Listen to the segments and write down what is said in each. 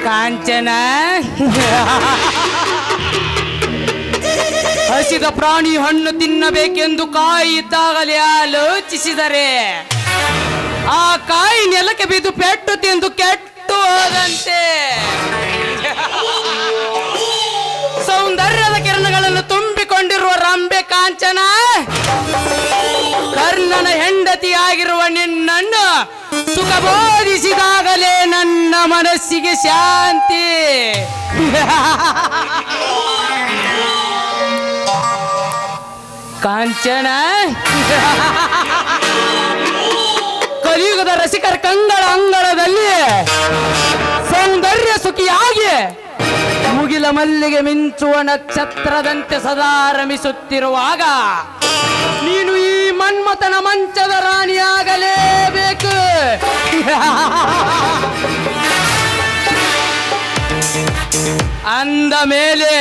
ಕಾಂಚನ ಹಸಿದ ಪ್ರಾಣಿ ಹಣ್ಣು ತಿನ್ನಬೇಕೆಂದು ಕಾಯಿದ್ದಾಗಲೇ ಆಲೋಚಿಸಿದರೆ ಆ ಕಾಯಿ ನೆಲಕ್ಕೆ ಬಿದ್ದು ಪೆಟ್ಟು ತಿಂದು ಕೆಟ್ಟು ಹೋದಂತೆ ಸೌಂದರ್ಯದ ಕಿರಣಗಳನ್ನು ತುಂಬಿಕೊಂಡಿರುವ ರಂಬೆ ಕಾಂಚನ, ಕರ್ಣನ ಹೆಂಡತಿಯಾಗಿರುವ ನಿನ್ನನ್ನು ಸುಖ ಬೋಧಿಸಿದಾಗಲೇ ನನ್ನ ಮನಸ್ಸಿಗೆ ಶಾಂತಿ. ಕಾಂಚನ, ಕಲಿಯುಗದ ರಸಿಕರ ಕಂಗಳ ಅಂಗಳದಲ್ಲಿ ಸೌಂದರ್ಯ ಸುಖಿಯಾಗಿ ಮುಗಿಲ ಮಲ್ಲಿಗೆ ಮಿಂಚುವ ನಕ್ಷತ್ರದಂತೆ ಸದಾ ರಮಿಸುತ್ತಿರುವಾಗ ನೀನು ಈ ಮನ್ಮಥನ ಮಂಚದ ರಾಣಿಯಾಗಲೇಬೇಕು. ಅಂದ ಮೇಲೆ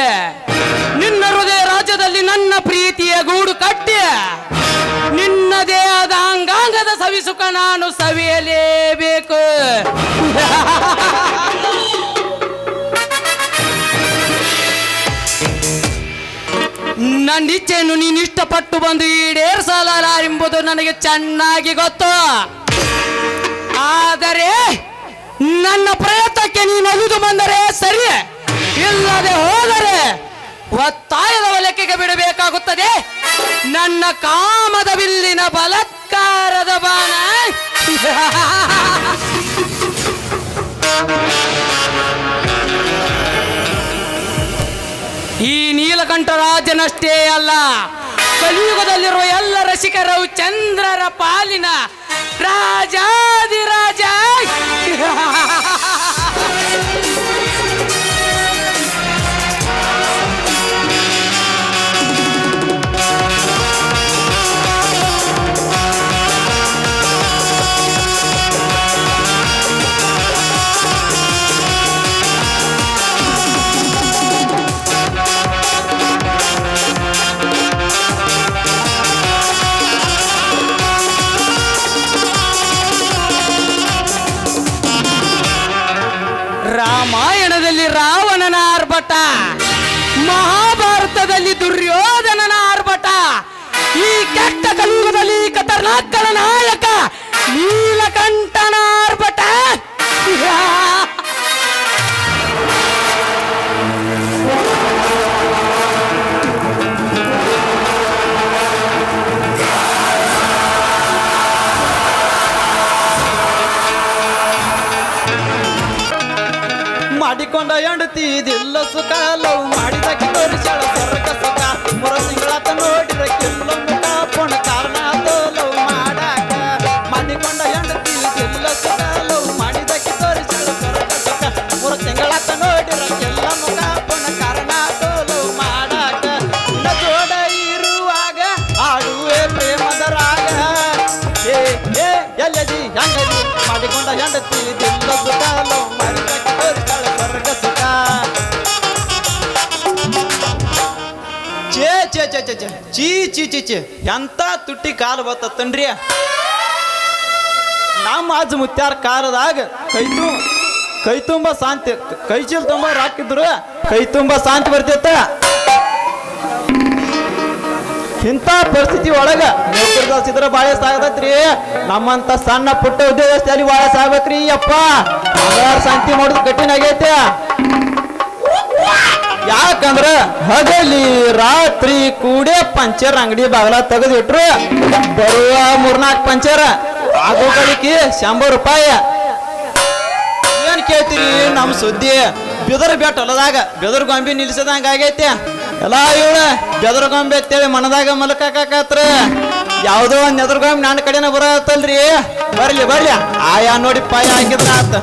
ನಿನ್ನ ಹೃದಯ ರಾಜ್ಯದಲ್ಲಿ ನನ್ನ ಪ್ರೀತಿಯ ಗೂಡು ಕಟ್ಟಿ ನಿನ್ನದೇ ಆದ ಅಂಗಾಂಗದ ಸವಿಸುಖ ನಾನು ಸವಿಯಲೇಬೇಕು. ನನ್ನ ಇಚ್ಛೆಯನ್ನು ನೀನು ಇಷ್ಟಪಟ್ಟು ಬಂದು ಈಡೇರಿಸಲಾರೆಂಬುದು ನನಗೆ ಚೆನ್ನಾಗಿ ಗೊತ್ತು. ಆದರೆ ನನ್ನ ಪ್ರಯತ್ನಕ್ಕೆ ನೀನು ಅಲಿದು ಬಂದರೆ ಸರಿ, ಇಲ್ಲದೆ ಹೋದರೆ ಒತ್ತಾಯದ ಒಲಕೆಗೆ ಬಿಡಬೇಕಾಗುತ್ತದೆ ನನ್ನ ಕಾಮದ ಬಿಲ್ಲಿನ ಬಲಾತ್ಕಾರದ ಬಾಣ. ಈ ನೀಲಕಂಠರಾಜನಷ್ಟೇ ಅಲ್ಲ, ಕಲಿಯುಗದಲ್ಲಿರುವ ಎಲ್ಲ ರಸಿಕರು ಚಂದ್ರರ ಪಾಲಿನ ರಾಜಾದಿರಾಜ. ರಾಮಾಯಣದಲ್ಲಿ ರಾವಣನ ಆರ್ಭಟ, ಮಹಾಭಾರತದಲ್ಲಿ ದುರ್ಯೋಧನನ ಆರ್ಭಟ, ಈ ಕೆಟ್ಟ ಕಲಿಯುಗದಲ್ಲಿ ಖತರ್ನಾಕನ ನಾಯಕ ನೀಲಕಂಠನ ಆರ್ಭಟ. ಮಾಡಿಕೊಂಡ ಹೆಂಡತಿದಿಲ್ಲ ಸುಖ, ಲವ್ ಮಾಡಿದಕ್ಕೆ ತೋರಿಸಳ ಸ್ವರ್ಗ ಸುಖ. ಮೂರ ತಿಂಗಳಾತ ನೋಡಿದ್ರೆ ಕೆಲ್ಲ ಮುಖ, ಪುಣ ಕಾರಣ ಲವ್ ಮಾಡಾಕ. ಮಾಡಿಕೊಂಡ ಹೆಂಡತಿದಿಲ್ಲ ಸುಖ, ಲವ್ ಮಾಡಿದಕ್ಕೆ ತೋರಿಸಳ ಸ್ವರ್ಗ ಸುಖ. ಮೂರ ತಿಂಗಳಾತ ನೋಡಿದ್ರೆ ಕೆಲ್ಲ ಮುಖ, ಪುಣ ಕಾರಣ ಲವ್ ಮಾಡಾಕ. ನಿನ್ನ ಜೋಡ ಇರುವಾಗ ಆಡುವೆ ಪ್ರೇಮದ ರಾಗ. ಏ ಏ ಎಲ್ಲದಿ ಹಂಗದಿ ಮಾಡಿಕೊಂಡ ಹೆಂಡತಿದಿಲ್ಲ ಸುಖ, ಲವ್ ಮಾಡಿದಕ್ಕೆ ತೋರಿಸಳ ಸ್ವರ್ಗ ಸುಖ. ಚೇ ಚೇ ಚೇ ಚೇ ಚೀ ಚೀ ಚೀ ಚೀ ಎಂತ ತುಟ್ಟಿ ಕಾಲು ಬತ್ತನ್ರಿ. ನಮ್ಮ ಅಜ್ಜ ಮುತ್ಯಾರ ಕಾಲದಾಗ ಕೈ ತುಂಬ ಶಾಂತಿ, ಕೈ ಚೀಲ ತುಂಬ ರಾಕಿದ್ರು ಕೈ ತುಂಬ ಶಾಂತಿ ಬರ್ತಿತ್ತ. ಇಂಥ ಪರಿಸ್ಥಿತಿ ಒಳಗ ನೌಕರಿಸಿದ್ರೆ ಬಾಳೆ ಸಾಗತೈತ್ರಿ. ನಮ್ಮಂತ ಸಣ್ಣ ಪುಟ್ಟ ಉದ್ಯೋಗಸ್ಥರಲ್ಲಿ ಬಾಳೆ ಸಾಗ್ಬೇಕ್ರಿ. ಅಪ್ಪ ಶಾಂತಿ ಮಾಡೋದು ಕಠಿಣ ಆಗೈತೆ. ಯಾಕಂದ್ರ ಹಗಲಿ ರಾತ್ರಿ ಕೂಡೇ ಪಂಚರ್ ಅಂಗಡಿ ಬಾಗಲ ತೆಗೆದಿಟ್ರು ಬರುವ 3-4 ಪಂಚರ್ ಆಗೋ ಗಳಿಕೆ 100 ರೂಪಾಯಿ. ಏನ್ ಕೇಳ್ತೀರಿ ನಮ್ ಸುದ್ದಿ? ಬೆದರ್ ಬೆಟ್ಟ ಹೊಲದಾಗ ಬೆದರ್ ಗೊಂಬಿ ನಿಲ್ಸದಂಗ ಆಗೈತೆ. ಎಲ್ಲ ಇವಳ ಬೆದರ್ ಗೊಂಬೆ ಅಂತೇಳಿ ಮನದಾಗ ಮಲಕಾಕತ್ರ. ಯಾವ್ದೋ ಒಂದ್ ಎದರ್ ಗೊಂಬಿ ನನ್ನ ಕಡೆನ ಬರತ್ತಲ್ರಿ. ಬರ್ಲಿ ಬರ್ಲಿ ಆಯಾ ನೋಡಿ ಪಾಯ ಹಾಕಿದ್ರ ಆತ.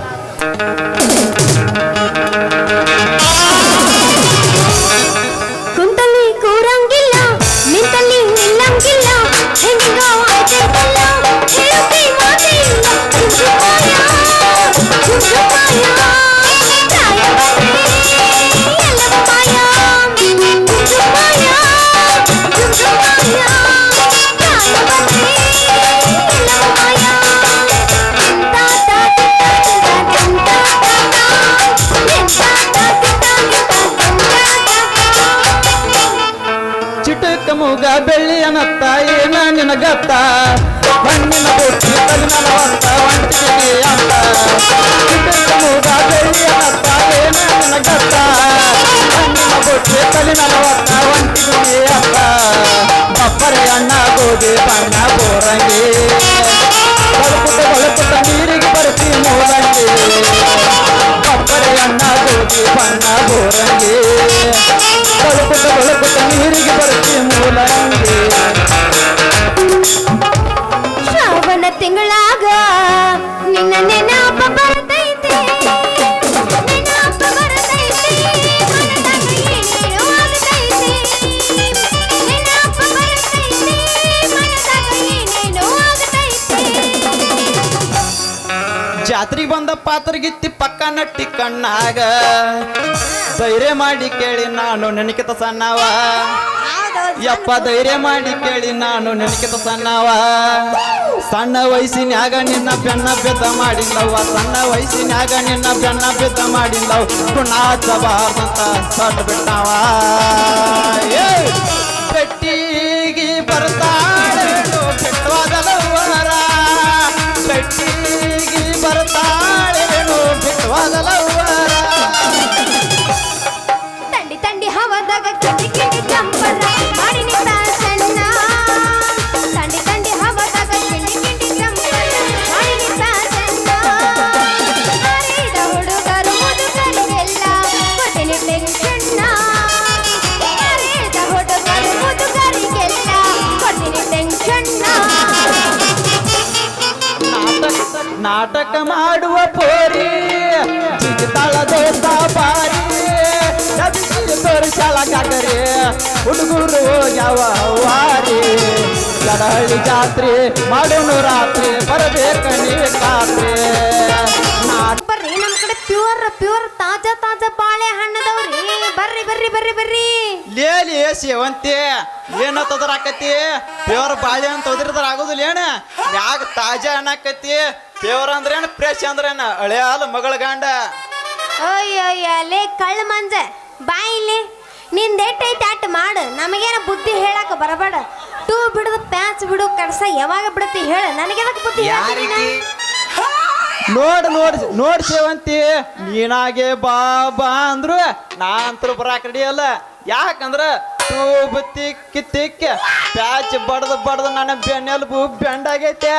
ಕುಂತಲ್ಲಿ ಕೂರಂಗಿಲ್ಲ, ನಿಂತಲ್ಲಿ ನಿಲ್ಲಂಗಿಲ್ಲ, ಹೆಂಗೋ ಆಯ್ತಲ್ಲ ಹೇಳೋಕೆ ಮಾತಿಲ್ಲ. ಜುಜುಪಾಯ ಜುಜುಪಾಯ ಪ್ರಾಯವಾದ್ರೆ ಎಲ್ಲಪ್ಪಾಯ. ಜುಜುಪಾಯ ಜುಜುಪಾಯ ಪ್ರಾಯವಾದ್ರೆ ಗತ್ತ ಮಣ್ಣಿನ ಬುಟ್ಟಿ ತಲಿನ ಹೊತ್ತ ಒಂಟಿಗೆ ಅಂತ ಚಿಕ್ಕ ಮೂಗ ಬೆಳ್ಳಿಯ ನತ್ತ ಏನ ನಿನ್ನ ಗತ್ತ ಮಣ್ಣಿನ ಬುಟ್ಟಿ ತಲಿನ ಹೊತ್ತ ಒಂಟಿಗೆ ಅಂತ ಬಪ್ಪರೆ ಅಣ್ಣ ಗೋಧಿ ಬಣ್ಣ ಬೋರಂಗಿ ಬಳಪುಟ ನೀರಿಗೆ ಬರ್ತಿ ಮೂಲಂಗಿ ಬಪ್ಪರೆ ಅಣ್ಣ ಗೋಧಿ ಬಣ್ಣ ಬೋರಂಗಿ ಬಳಪುಟ ನೀರಿಗೆ ಬರ್ತಿ ಮೂಲಂಗಿ ಶ್ರಾವಣ ತಿಂಗಳಾಗ ನಿನ್ನ ನೆನಪ ಬರ್ತೈತೆ ನೆನಪ ಬರ್ತೈತೆ ಮನದಾಗ ಏನೇನೋ ಆಗ್ತೈತೆ ನೆನಪ ಬರ್ತೈತೆ ಮನದಾಗ ಏನೇನೋ ಆಗ್ತೈತೆ ಜಾತ್ರೆಗೆ ಬಂದ ಪಾತ್ರಗಿತ್ತಿ ಪಕ್ಕ ನಟ್ಟಿ ಕಣ್ಣಾಗ ಧೈರ್ಯ ಮಾಡಿ ಕೇಳಿ ನಾನು ನೆನಕಿತ ಸಣ್ಣವ ಯಪ್ಪ ಧೈರ್ಯ ಮಾಡಿ ಕೇಳಿ ನಾನು ನೆನಕಿತ ಸಣ್ಣವ ಸಣ್ಣ ವಯಸ್ಸಿನ್ಯಾಗ ನಿನ್ನ ಬೆನ್ನ ಬೆದ್ದ ಮಾಡಿಲ್ಲವ ಸಣ್ಣ ವಯಸ್ಸಿನ್ಯಾಗ ನಿನ್ನ ಬೆನ್ನ ಬೆದ್ದ ಮಾಡಿಲ್ಲವ ಗುಣಾಚಬಾರ್ದಂತ ಸಟ್ ಬಿಟ್ಟವ ಬೆಟ್ಟಿಗೆ ಬರ್ತಾಳೇನು ಬಿಟ್ಟವಾದಲವರ ಬೆಟ್ಟಿಗೆ ಬರ್ತಾಳೇನು ಬಿಟ್ಟವಾದಲವರ ತಂಡಿ ತಂಡಿ ಹವದಾಗ ಕಿಟಿ ಕಿಟಿ ಚಂಪರ ಮಾಡಿ ನಿಂತ ಸಣ್ಣ ತಂಡಿ ತಂಡಿ ಹವದಾಗ ಕಿಟಿ ಕಿಟಿ ಚಂಪರ ಮಾಡಿ ನಿಂತ ಸಣ್ಣ ಹರಿದ ಹುಡುಗರು ಮುದುಕರಿಗೆಲ್ಲ ಕೊಟ್ಟಿನಿ ಟೆನ್ಷನ್ನ ಹರಿದ ಹುಡುಗರು ಮುದುಕರಿಗೆಲ್ಲ ಕೊಟ್ಟಿನಿ ಟೆನ್ಷನ್ನ ನಾಟಕ ಮಾಡುವ ಪೋರಿ ಜಿಗಿತಾಳ ದೋಸ್ತ ಬಾರಿ ತೋರಿಸಲ ಕಾಕರಿ ಹುಡುಗರು ಯಾವ ವಾರಿ ಗಡಹಳ್ಳಿ ಜಾತ್ರೆ ಮಾಡೋನು ರಾತ್ರಿ ಬರಬೇಕ ನೀವೇ ಖಾತ್ರಿ ಬರ್ರಿ ನಮ್ ಕಡೆ ಪ್ಯೂರ್ ತಾಜಾ ತಾಜಾ ಬಾಳೆ ಹಣ್ಣದವ್ರಿ ಬರ್ರಿ ಬರ್ರಿ ಬರ್ರಿ ಬರ್ರಿ ಲೇಲಿ ಸೇವಂತಿ ಏನತ್ತದ್ರ ಆಕತಿ ಪ್ಯೂರ್ ಬಾಳೆ ಅಂತ ಹೋದ್ರದ್ರ ಆಗೋದಿಲ್ಲ ಏನ ಯಾಕ ತಾಜಾ ಹಣ್ಣಾಕತಿ ಪ್ಯೂರ್ ಅಂದ್ರೇನು ಫ್ರೆಶ್ ಅಂದ್ರೇನ ಹಳೆ ಹಾಲು ಮಗಳ ಗಂಡ ಅಯ್ಯಯ್ಯಲೇ ಕಳ್ಳ ಮಂಜ ಬಾಯಿಲಿ ನಿಂದೆಟ್ಟೈತೆ ಅಟ್ ಮಾಡು ನಮಗೇನ ಬುದ್ಧಿ ಹೇಳಕ ಬರಬೇಡ ಟೂ ಬಿಡುದು ಪ್ಯಾಚ್ ಬಿಡು ಕಡ್ಸ ಯಾವಾಗ ಬಿಡುತ್ತಿ ಹೇಳ ನನಗೆದಕ್ಕೆ ಬುದ್ಧಿ ಹೇಳ್ತೀನಿ ನೀನು? ನೋಡ್ ಸೇವಂತಿ ನೀನಾಗೆ ಬಾ ಬಾ ಅಂದ್ರು ನಾ ಅಂತರು ಬರಾಕ್ ರೆಡಿ ಅಲ್ಲ ಯಾಕಂದ್ರ ಟೂಬ್ ತಿಕ್ಕಿ ತಿಕ್ಕಿ ಪ್ಯಾಚ್ ಬಡ್ದು ನನ್ನ ಬೆನ್ನೆಲುಬು ಬೆಂಡಾಗೈತೆ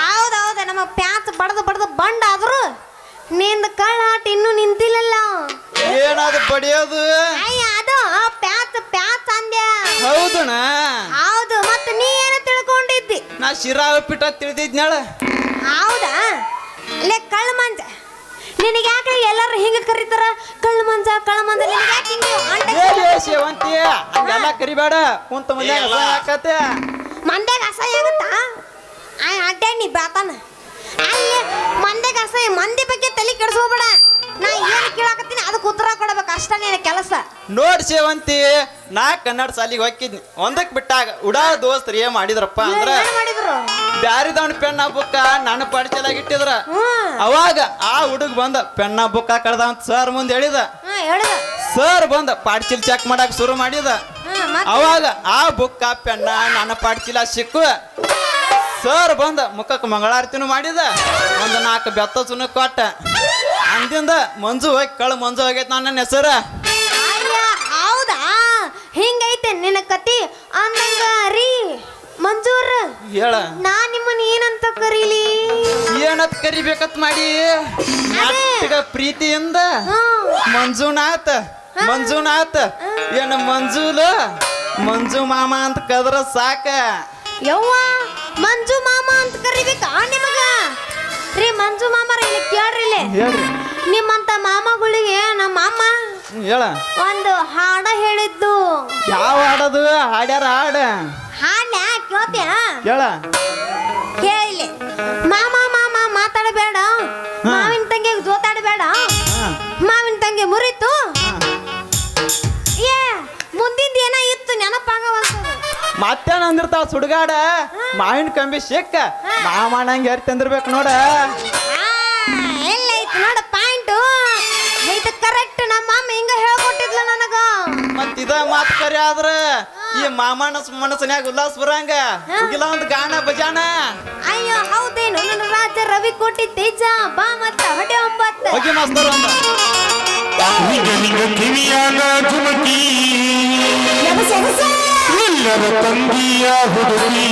ಹೌದೌದ ನಮ್ಮ ಪ್ಯಾಚ್ ಬಡ್ದು ಬಂಡ್ ಆದ್ರು ನಿಂದ ಕಳ್ಳ ಆಟ ಇನ್ನೂ ನಿಂತಿಲ್ಲಲ್ಲ ಏನಾದ್ರು ಬಡಿಯೋದು ಅಯ್ಯ ಅದು ಪ್ಯಾಚ್ ಅಂದ್ಯ ಹೌದಣ ಹೌದು ಮತ್ತೆ ನೀ ಏನು ತಿಳ್ಕೊಂಡಿದ್ದಿ ನಾ ಶಿರಾ ಉಪ್ಪಿಟ್ಟ ತಿಳಿದಿದ್ನಾಳ ಹೌದಾ ಲೇ ಕಳ್ಳ ಮಂಜ ನಿನಗೆ ಯಾಕೆ ಎಲ್ಲರೂ ಹಿಂಗ ಕರೀತಾರ ಕಳ್ಳ ಮಂಜ ನಿನಗೆ ಯಾಕೆ ಹಿಂಗೆ ಅಂಟ ಸೇವಂತಿ ಹಂಗೆಲ್ಲ ಕರಿಬೇಡ ಕುಂತ ಮುಂದೆ ಯಾಕತ್ತೆ ಮಂದ್ಯಾಗ ಅಸಹ್ಯ ಆಗುತ್ತಾ ಅಡ್ಡಾಡಿ ನೀ ಬಾತಾನ ಅಲ್ಲಿ ಮಂದ್ಯಾಗ ಅಸಹ್ಯ ಮಂದಿ ಬಗ್ಗೆ ತಲೆ ಕೆಡಿಸ್ಕೋಬೇಡ ನಾ ಏನು ಕೇಳಾಕತ್ತೀನಿ ಅದಕ್ಕೆ ಉತ್ತರ ಕೊಡ್ಬೇಕು ಅಷ್ಟ ನಿನ್ನ ಕೆಲಸ ನೋಡ್ ಸೇವಂತಿ ನಾ ಕನ್ನಡ ಸಾಲಿಗೆ ಹೋಗಿದ್ನಿ ಒಂದಕ್ ಬಿಟ್ಟಾಗ ಉಡಾ ದೋಸ್ತರು ಏನ್ ಮಾಡಿದ್ರಪ್ಪ ಅಂದ್ರ ಏನ್ ಮಾಡಿದ್ರು ಬ್ಯಾರಿದವನ್ ಪೆನ್ನ ಬುಕ್ಕ ನನ್ನ ಪಡಿಚಲಾಗಿ ಇಟ್ಟಿದ್ರ ಅವಾಗ ಆ ಹುಡುಗ ಬಂದ ಪೆನ್ನ ಬುಕ್ಕ ಕಳ್ದ ಅಂತ ಸರ್ ಮುಂದೆ ಹೇಳಿದ ಹೇಳುದ ಸರ್ ಬಂದ ಪಾಡ್ಚಿಲ್ ಚೆಕ್ ಮಾಡಕ್ ಶುರು ಮಾಡಿದ ಅವಾಗ ಆ ಬುಕ್ಕ ಪೆನ್ನ ನನ್ನ ಪಾಡ್ಚಿಲ ಸಿಕ್ಕು ಸರ್ ಬಂದ ಮುಖಕ್ಕೆ ಮಂಗಳಾರತಿನೂ ಮಾಡಿದ ಒಂದು 4 ಬೆತ್ತ ಸುನ್ನ ಕೊಟ್ಟ ಅಂದಿಂದ ಮಂಜು ಹೋಗಿ ಕಳ್ಳ ಮಂಜು ಹೋಗೈತೆ ನನ್ನ ಹೆಸರ ಹೌದಾ ಹಿಂಗೈತೆ ನಿನ್ನ ಕತಿ ಅಂದಂಗ ರೀ ಮಂಜೂರ್ ಹೇಳ ನಾ ನಿಮ್ಮನ್ನ ಏನಂತ ಕರೀಲಿ ಏನತ್ ಕರಿಬೇಕತ್ ಮಾಡಿ ನೆಟ್ಟಗ ಪ್ರೀತಿಯಿಂದ ಮಂಜುನಾಥ್ ಏನ ಮಂಜು ಮಾಮ ಅಂತ ಕದ್ರ ಸಾಕ ಯವ್ವ ಮಂಜು ಮಾಮ ಅಂತ ಕರಿಬೇಕಾ ನಿಮಗ ರೀ ಮಂಜು ಮಾಮರ ಇಲ್ಲಿ ಕೇಳ್ರಿ ಇಲ್ಲಿ ಹೇಳ್ರಿ ನಿಮ್ಮಂತ ಮಾಮಗಳಿಗೆ ನಮ್ಮ ಮಾಮ ಹೇಳ ಒಂದು ಹಾಡ ಹೇಳಿದ್ದು ಯಾವ ಹಾಡದು ಹಾಡ್ಯಾರ ಹಾಡ ಹಾಡ ಕೇಳ್ತೀಯ ಹೇಳ ಕೇಳಿ ಮಾಮ ಮಾತಾಡಬೇಡ ಮಾವಿನ ತಂಗಿಗೆ ಜೋತಾಡಬೇಡ ಮಾವಿನ ತಂಗಿ ಮುರಿತು ಏ ಮುಂದಿಂದ ಏನ ಇತ್ತು ನೆನಪಾಗವಲ್ತದ ಮತ್ತೇನ ಅಂದಿರ್ತಾವ ಸುಡುಗಾಡ ಮಾವಿನ ಕಂಬಿ ಸಿಕ್ಕ ಮಾಮಣ್ಣಂಗೆ ಎರ್ ತಂದಿರ್ಬೇಕು ನೋಡ ಎಲ್ಲ ಐತಿ ನೋಡ ಪಾಯಿಂಟ್ ಇದು ಕರೆಕ್ಟ್ ನಮ್ಮ ಅಮ್ಮ ಹಿಂಗ ಹೇಳ್ಕೊಟ್ಟಿದ್ಲ ನನಗ ಮತ್ತ ಇದ ಮಾತು ಕರಿ ಆದ್ರ ಈ ಮಾಮನ ಮನಸ್ಸಿನ್ಯಾಗ ಉಲ್ಲಾಸ ಬರಂಗ ಮುಗಿಲ ಒಂದು ಗಾನ ಬಜಾನ. ಅಯ್ಯೋ ಹೌದೇನು ನನ್ನ ರಾಜ ರವಿ ಕೋಟಿ ತೇಜ ಬಾ ಮತ್ತ ಹೊಡೆ ಒಂಬತ್ತು ಹೋಗಿ ಮಾಸ್ತರ್ ಅಂದ ಕಿವಿಯಾಗ ಧುಮಕಿ ಎಲ್ಲರ ತಂಗಿಯ ಹುಡುಗಿ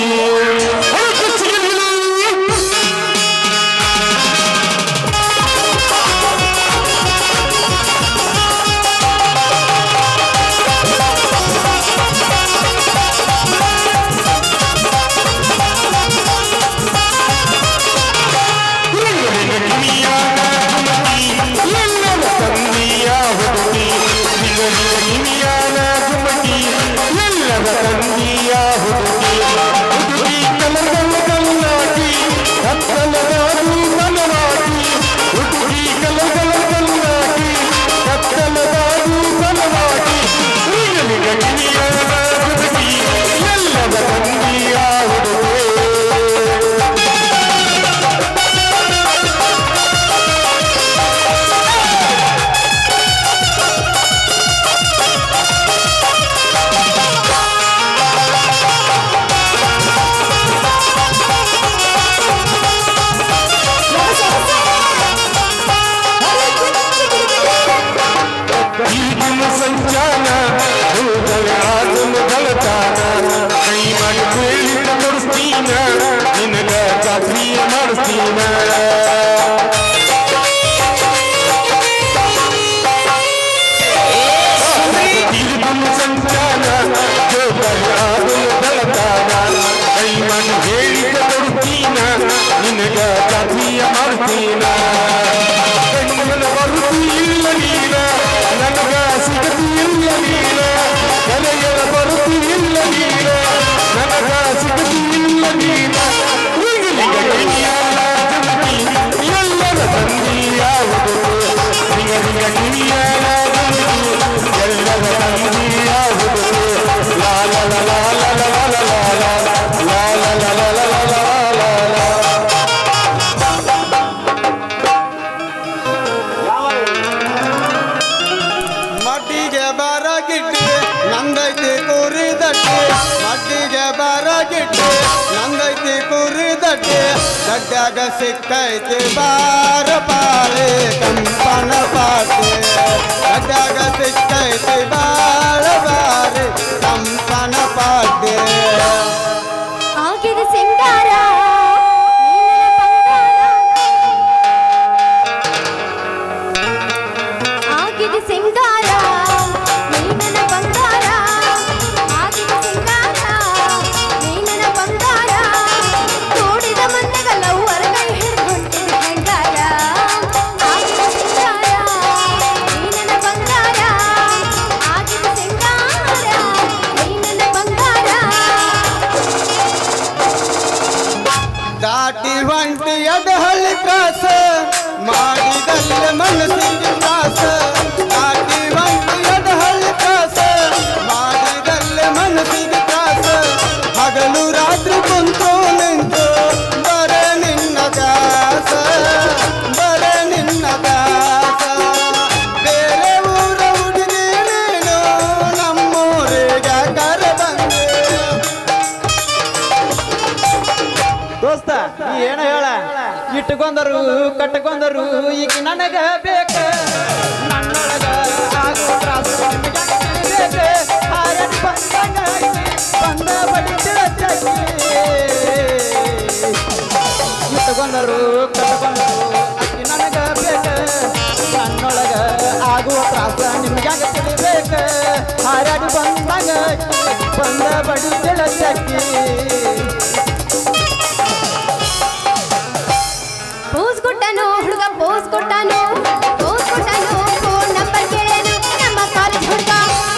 ಗಡ್ಡಾಗ ಸಿಕ್ಕೈತಿ ಬಾರ ಪಾಳೆ ಕಂಪನ ಪಾಟೆ ಗಡ್ಡಾಗ ಸಿಕ್ಕೈತಿ ಬಾರ ಬಾರೆ ಕಂಪನ ಪಾಟೆ ಆಗಿದ ಸಿಂಗಾರ ಆಗಿದ ಸಿಂಗಾರ ನೀನನ ಬಂಗಾರ ಆಗಿದ ಸಿಂಗಾರ ನೀನನ ಬಂಗಾರ ತೋಡಿದ ಮಂದಗಲ್ಲ ಹೊರಗೈ ಹಿಡ್ಕೊಂಡಿದ್ದ ಹೆಂಗಾರ ಆಗಿದ ಸಿಂಗಾರ ನೀನನ ಬಂಗಾರ ಆಗಿದ ಸಿಂಗಾರ ನೀನನ ಬಂಗಾರ ದಾಟಿ ಹೊಂಟಿ ಎಡಹಳ್ಳಿ ಕ್ರಾಸ ಮಾಡಿದಲ್ಲ ಮನಸ್ಸಿಗೆ ತ್ರಾಸ ದಾಟಿ ಹೊಂಟಿ ಎಡಹಳ್ಳಿ ಕ್ರಾಸ ಮಾಡಿದಲ್ಲ ಮನಸ್ಸಿಗೆ ತ್ರಾಸ ಹಗಲು ರಾತ್ರಿ ಕುಂತು ನಿಂತು ಬರೆ ನಿನ್ನ ದಾಸ ಬರೆ ನಿನ್ನ ದಾಸ ಬೇರೆ ಊರ ಹುಡುಗಿ ನೀನು ನಮ್ಮೂರಿಗೆ ಕರ ಬಂದೆ ದೋಸ್ತ ಏನ ಹೇಳ ಇಟ್ಟುಕೊಂದರು ಕಟ್ಟಕೊಂದರು ಈಗ ನನಗ ಬೇಕ ನನ್ನೊಳಗ ಆಗೋ ತ್ರಾಸ ನಿಮಗ ಬೇಕ ಹಾರಡಿ ಬಂದಂಗ ಬಂದ ಬಡಿತಿರ ಇಟ್ಟುಕೊಂದರು ಕಟ್ಟಕೊಂದರು ಅಕ್ಕಿ ನನಗ ಬೇಕ ನನ್ನೊಳಗ ಆಗುವ ತ್ರಾಸ ನಿಮ್ಗ್ಯಾಗ ತಿಳಿಬೇಕ ಹಾರಾಡಿ ಬಂದಂಗ ಬಂದ ಬಡಿತಿರ ಚಕ್ಕಿ ಪೋಸ್ ಕೊಟ್ಟನು ಹುಡುಗ ಪೋಸ್ ಕೊಟ್ಟನು ಫೋನ್ ನಂಬರ್ ಕೇಳೇನು ನಮ್ಮ ಕಾಲೇಜ್ ಹುಡುಗ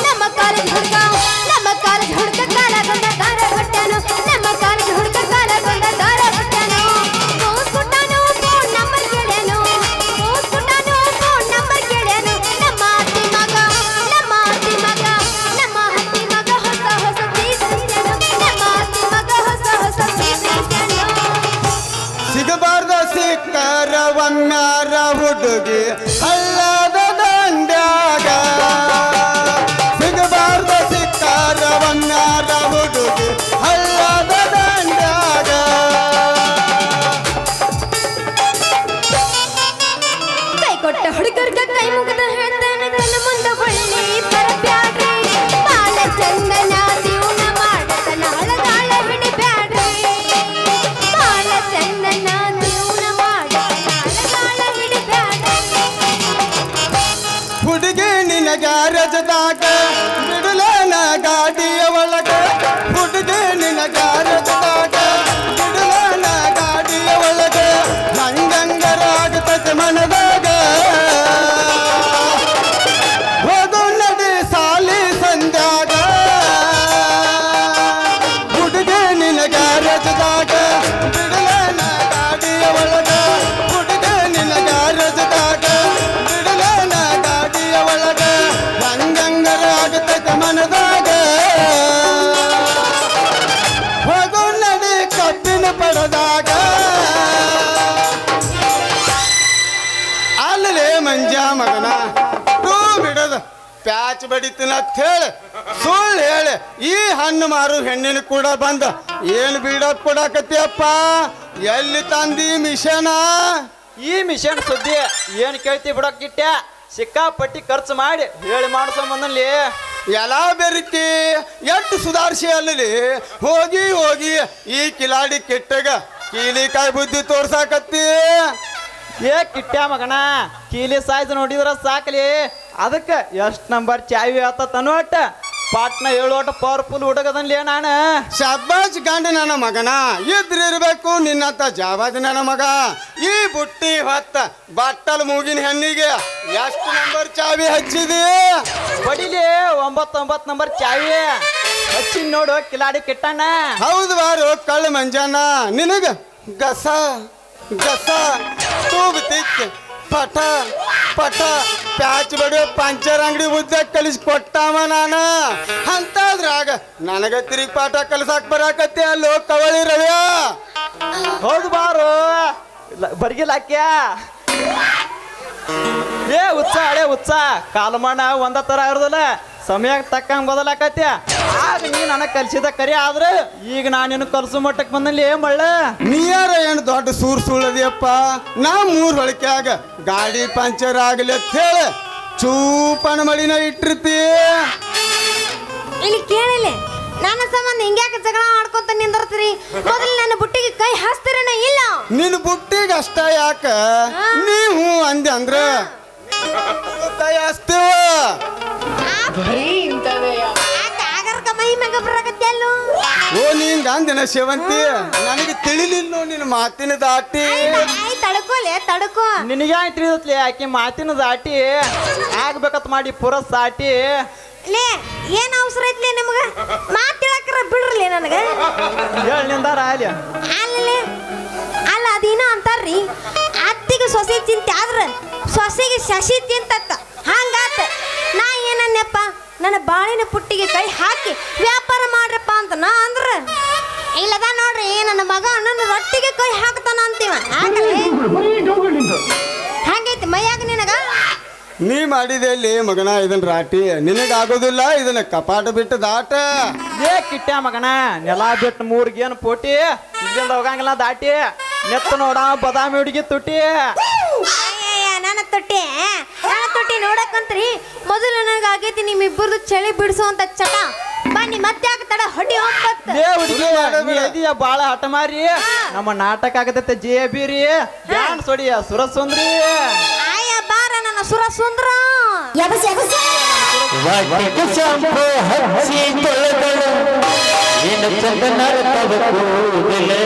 ನಮ್ಮ ಕಾಲೇಜ್ ಹುಡುಗ ನಮ್ಮ ಕಾಲೇಜ್ ಹುಡುಗ ಕಾಲಗೊಂದ ದಾರ ಕೊಟ್ಟನು ನಮ್ಮ ಕಾಲೇಜ್ ಹುಡುಗ ಕಾಲಗೊಂದ ದಾರ ಕೊಟ್ಟನು ಪೋಸ್ ಕೊಟ್ಟನು ಫೋನ್ ನಂಬರ್ ಕೇಳೇನು ಪೋಸ್ ಕೊಟ್ಟನು ಫೋನ್ ನಂಬರ್ ಕೇಳೇನು ನಮ್ಮ ಅತ್ತಿ ಮಗ ನಮ್ಮ ಅತ್ತಿ ಮಗ ನಮ್ಮ ಅತ್ತಿ ಮಗ ಹೊಸ ಹೊಸ ಪ್ರೀತಿಸ್ಯಾನು ನಮ್ಮ ಅತ್ತಿ ಮಗ ಹೊಸ ಹೊಸ ಪ್ರೀತಿಸ್ಯಾನು ಸಿಗಬಾರ್ದ ಸಿಕ್ಕರ ಒಮ್ಮ್ಯಾರ ಹುಡುಗಿ ಹಳ್ಳದ ದಂಡ್ಯಾಗ ಸಿಗಬಾರ್ದ ಸಿಕ್ಕರ ಒಮ್ಮ್ಯಾರ ಪ್ಯಾಚ್ ಬಡಿತೀನಿ ಅಂತ ಹೇಳಿ ಸುಳ್ಳು ಹೇಳಿ ಈ ಹಣ್ಣು ಮಾರು ಹೆಣ್ಣಿನ ಕೂಡ ಬಂದ ಏನು ಬೀಡಪ್ ಕೊಡಾಕತ್ತಿಯಪ್ಪ ಎಲ್ಲಿ ತಂದಿ ಮಿಷನ ಈ ಮಿಷನ್ ಸುದ್ದಿ ಏನ್ ಕೇಳ್ತಿ ಬಿಡಕ್ಕಿಟ್ಟೆ ಸಿಕ್ಕಾಪಟ್ಟಿ ಖರ್ಚು ಮಾಡಿ ಹೇಳಿ ಮಾಡಿಸೋ ಎಲ್ಲ ಬೆರಿಕಿ ಎಷ್ಟು ಸುಧಾರಿಸಿ ಅಲ್ಲಿ ಹೋಗಿ ಹೋಗಿ ಈ ಕಿಲಾಡಿ ಕೆಟ್ಟಗ ಕೀಲಿಕಾಯಿ ಬುದ್ಧಿ ತೋರ್ಸಾಕತ್ತಿ ಏ ಕಿಟ್ಟ್ಯಾ ಮಗನ ಕೀಲಿ ಸೈಜ್ ನೋಡಿದ್ರ ಸಾಕಲಿ ಅದಕ್ಕೆ ಎಷ್ಟು ನಂಬರ್ ಚಾವಿ ಆತನು ಒಟ್ಟ ಪಾಟ್ನ 7 ಓಟ ಪವರ್ಫುಲ್ ಹುಡುಗದನ್ಲೇ ನಾನು ಶಬ್ಬಾಜ್ ಗಂಡ ನನ್ನ ಮಗನ ಇದ್ರಿರ್ಬೇಕು ನಿನ್ನಂತ ಜಾಬಾಜ್ ನನ್ನ ಮಗ ಈ ಬುಟ್ಟಿ ಹೊತ್ತ ಬಟ್ಟಲ್ ಮೂಗಿನ ಹೆಣ್ಣಿಗೆ ಎಷ್ಟು ನಂಬರ್ ಚಾವಿ ಹಚ್ಚಿದಿ ಬಡಿಲಿ 9 ನಂಬರ್ ಚಾವಿ ಹಚ್ಚಿ ನೋಡು ಕಿಲಾಡಿ ಕಿಟ್ಟಣ್ಣ ಹೌದು ಬಾರು ಕಳ್ಳ ಮಂಜಾನ ನಿನಗ ಗಸ ಗಸ ತೂಬ್ ತಿಕ್ ಪಟ ಪಟ ಪ್ಯಾಚ್ ಬಡಿಯೋ ಪಂಚರ್ ಅಂಗಡಿ ಉದ್ದ ಕಲಿಸಿ ಕೊಟ್ಟಾಮ ನಾನು ಅಂತದ್ರಾಗ ನನಗ ತಿರುಗಿ ಪಾಠ ಕಲ್ಸಾಕ್ ಬರಾಕತ್ತೆ ಅಲ್ಲೋ ಕವಳಿ ರವ್ಯ ಹೌದು ಬಾರು ಬರ್ಗಿಲ್ಲಾಕ್ಯ ಏ ಉತ್ಸಾಹ ಕಾಲು ಮಣ್ಣ ಒಂದ ತರ ಇರೋದಿಲ್ಲ ಸಮಯಕ್ಕೆ ತಕ್ಕಂಗೆ ಬದಲಾಕತ್ಯ ಆಗ ನೀ ನನಗೆ ಕಲ್ಸಿದ ಕರಿ ಆದ್ರೆ ಈಗ ನಾನು ನಿನ್ನ ಕಲ್ಸು ಮಟ್ಟಕ್ಕೆ ಬಂದಲ್ಲಿ ಮಳ್ಳ ನೀಯಾರ ಏನು ದೊಡ್ಡ ಸುಳ್ಳದಿಯಪ್ಪ ನಾ 3 ಹೊಳಿಕ್ಯಾಗ ಗಾಡಿ ಪಂಚರ್ ಆಗಲಿ ಅಂತ ಹೇಳಿ ಚೂಪನ ಮಳಿನ ಇಟ್ಟಿರ್ತಿ ಇಲ್ಲಿ ಕೇಳಿಲ್ಲ ನನ್ನ ಸಂಬಂಧ ಹಿಂಗ್ಯಾಕೆ ಜಗಳ ಮಾಡ್ಕೊಂತ ನಿಂದಿರ್ತೀರಿ ಮೊದಲು ನನ್ನ ಬುಟ್ಟಿಗೆ ಕೈ ಹಾಸ್ತಿರೇನ ಇಲ್ಲ ನಿನ್ನ ಬುಟ್ಟಿಗೆ ಅಷ್ಟ ಯಾಕ ನೀವು ಅಂದೆ ಅಂದ್ರ ಕೈ ಹಾಸ್ತೀವ ಓ ನಿಂಗ ಅಂದಿನ ಸೇವಂತಿ ನನಗೆ ತಿಳಿಲಿಲ್ಲ ನಿನ್ನ ಮಾತಿನ ದಾಟಿ ತಡ್ಕೋಲೆ ತಡ್ಕೋ ನಿನಗೆ ಆಯ್ತು ತಿಳಿದತ್ಲಿ ಆಕೆ ಮಾತಿನ ದಾಟಿ ಆಗ್ಬೇಕತ್ ಮಾಡಿ ಪುರ ಸಾಟಿ ಲೇ ಏನ್ ಅವಸರ ಐತ್ಲಿ ನಿಮಗ ಮಾತಿಳಕ್ರ ಬಿಡ್ರಲಿ ನನಗೆ ಹೇಳ್ನಿಂದಾರ ಅಲ್ಲಿ ಅಲ್ಲೇ ಅಲ್ಲ ಅದೇನೋ ಅಂತಾರ್ರಿ ಅತ್ತಿಗೆ ಸೊಸೆ ಚಿಂತೆ ಆದ್ರ ಸೊಸೆಗೆ ಶಶಿ ತಿಂತತ್ತ ಹಂಗಾತ ನಾ ಏನನ್ನಪ್ಪ ನನ್ನ ಬಾಳಿನ ಪುಟ್ಟಿಗೆ ಕೈ ಹಾಕಿ ವ್ಯಾಪಾರ ಮಾಡ್ರಪ್ಪ ಅಂತ ನಾ ಅಂದ್ರ ಇಲ್ಲದ ನೋಡ್ರಿ ನನ್ನ ಮಗ ನನ್ನ ರೊಟ್ಟಿಗೆ ಕೈ ಹಾಕ್ತಾನ ಅಂತೀವ ಹಂಗೈತಿ ಮೈಯಾಗ ನಿನಗ ನೀ ಮಾಡಿದೆಲ್ಲಿ ಮಗನ ಇದನ್ನ ರಾಟಿ ನಿನಗಾಗೋದಿಲ್ಲ ಇದನ್ನ ಕಪಾಟ ಬಿಟ್ಟು ದಾಟ ಏ ಕಿಟ್ಟ್ಯಾ ಮಗನ ನೆಲ ಬಿಟ್ಟು 3 ಗೇನ್ ಪೋಟಿ ಇಲ್ಲಿಂದ ಹೋಗಂಗಿಲ್ಲ ದಾಟಿ ನೆತ್ತ ನೋಡ ಬದಾಮಿ ಹುಡುಗಿ ತುಟಿ ನನ್ನ ತೊಟ್ಟಿ ನೋಡಕ್ಕಂತ್ರಿ ಮೊದಲು ನನಗಾಗೈತಿ ನಿಮ್ಮಿಬ್ಬರದು ಚಳಿ ಬಿಡಿಸುವಂತ ಚಟ ಬನ್ನಿ ಮತ್ತೆ ತಡ ಹೊಡಿ ಹೋಗ್ಬತ್ತು ಏ ಹುಡುಗಿ ಬಾಳ ಹಠ ಮಾರಿ ನಮ್ಮ ನಾಟಕ ಆಗತೈತೆ JB ರೀ ಡ್ಯಾನ್ಸ್ ಹೊಡಿಯ ಸುರಸುಂದ್ರಿ ಆಯ ಬಾರ ನನ್ನ ಸುರ ಸುಂದ್ರ ವಾಟಿಕ ಶಾಂಪು ಹಚ್ಚಿ ತೊಳೆದಳು ನಿನ್ನ ಚಂದನ ತವ ಕೂದಲೇ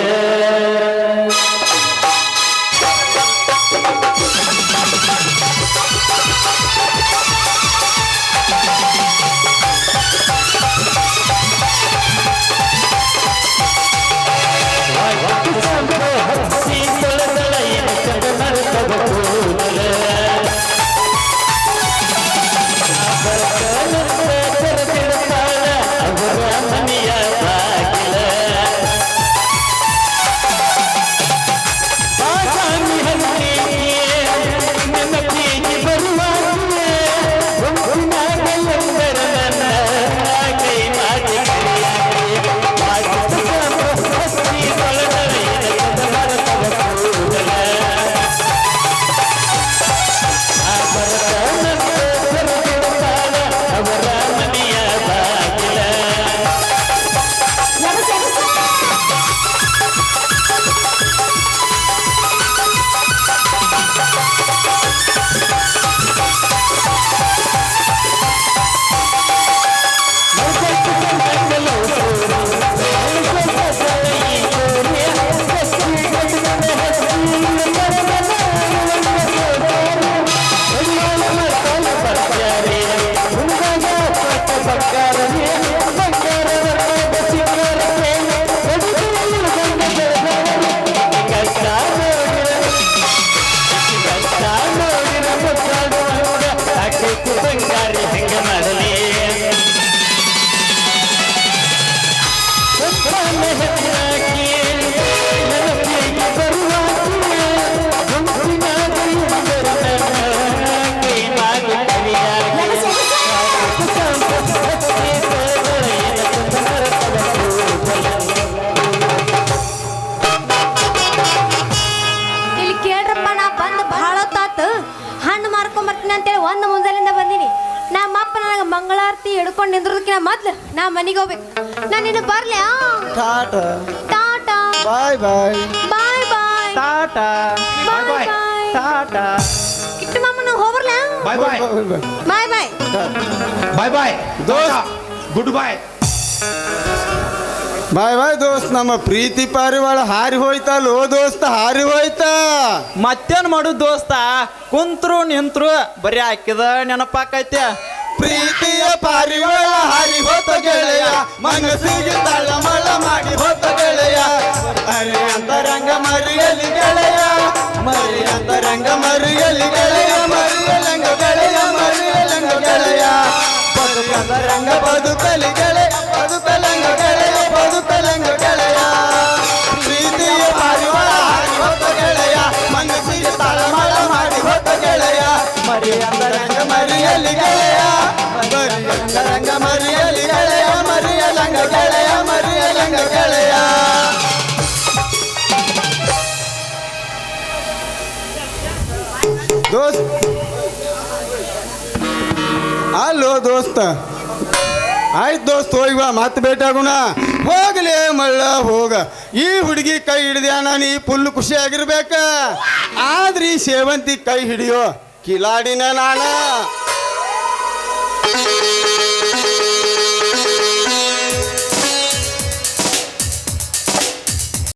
ಮಂಗಳಾರತಿ ಹಿಡ್ಕೊಂಡು ನಿಂದ್ರದಕ್ಕಿಂತ ಮೊದ್ಲು ನಾ ಮನೆಗೆ ಹೋಗ್ಬೇಕು. ನಾನು ಇನ್ನು ಬರ್ಲ್ಯಾ? ಟಾಟಾ ಟಾಟಾ ಬಾಯ್ ಬಾಯ್ ಬಾಯ್ ಬಾಯ್ ಟಾಟಾ ಬಾಯ್ ಬಾಯ್ ಟಾಟಾ ಕಿಟ್ಟು ಮಾಮ ನಾವು ಹೋಗ್ಬರ್ಲಾ? ಬಾಯ್ ಬಾಯ್ ಬಾಯ್ ಬಾಯ್ ಬಾಯ್ ಬಾಯ್ ದೋಸ್ತ್. ಗುಡ್ ಬಾಯ್ ಬಾಯ್ ಬಾಯ್ ದೋಸ್ತ್. ನಮ್ಮ ಪ್ರೀತಿ ಪಾರಿವಾಳ ಹಾರಿ ಹೋಯ್ತಲ್ಲೋ ದೋಸ್ತ, ಹಾರಿ ಹೋಯ್ತ. ಮತ್ತೇನ್ ಮಾಡುದು ದೋಸ್ತ, ಕುಂತ್ರು ನಿಂತ್ರು ಬರೀ ಹಾಕಿದ ನೆನಪಾಕೈತೆ. ಪ್ರೀತಿಯ ಪಾರಿವಾಳ ಹಾರಿ ಹೋತ ಗೆಳೆಯ, ಮನಸ್ಸಿಗೆ ತಳಮಳ ಮಾಡಿ ಹೋತ ಗೆಳೆಯ. ಮರಿ ಅಂತರಂಗ ಮರಿಯಲಿ ಗೆಳೆಯ, ಮರಿ ಅಂತರಂಗ ಮರಿಯಲಿ ಗೆಳೆಯ, ಮರಿಯಲಂಗ ಗೆಳೆಯ, ಮರಿಯಲಂಗ ಗೆಳೆಯ. ಬದುಕಂತರಂಗ ಬದುಕಲಿ ಗೆಳೆಯ, ಬದುಕಲಂಗ ಗೆಳೆಯ, ಬದುಕಲಂಗ ಗೆಳೆಯ. ಪ್ರೀತಿಯ ಪಾರಿವಾಳ ಹಾರಿ ಹೋತ ಗೆಳೆಯ, ಮನಸ್ಸಿಗೆ ತಳಮಳ ಮಾಡಿ ಹೋತ ಗೆಳೆಯ. ಮರಿ ಅಂತರಂಗ ಮರಿಯಲಿ ಗೆಳೆಯ, ಮರಿಯಂಗ ಮರಿಯಲಿ ಗೆಳೆಯ, ಮರಿಯಲಂಗ ಗೆಳೆಯ, ಮರಿಯಲಂಗ ಗೆಳೆಯ. ದೋಸ್ತ್ ಅಲ್ಲೋ ದೋಸ್ತ, ಆಯ್ತು ದೋಸ್ತ್ ಹೋಗಿ ಬಾ, ಮತ್ತೆ ಭೇಟಿಯಾಗೋಣ. ಹೋಗ್ಲೇ ಮಳ್ಳ ಹೋಗ, ಈ ಹುಡುಗಿ ಕೈ ಹಿಡಿದ್ಯಾನ ನೀ ಫುಲ್ ಖುಷಿಯಾಗಿರ್ಬೇಕ. ಆದ್ರೆ ಈ ಸೇವಂತಿ ಕೈ ಹಿಡಿಯೋ ಕಿಲಾಡಿನ ನಾನ.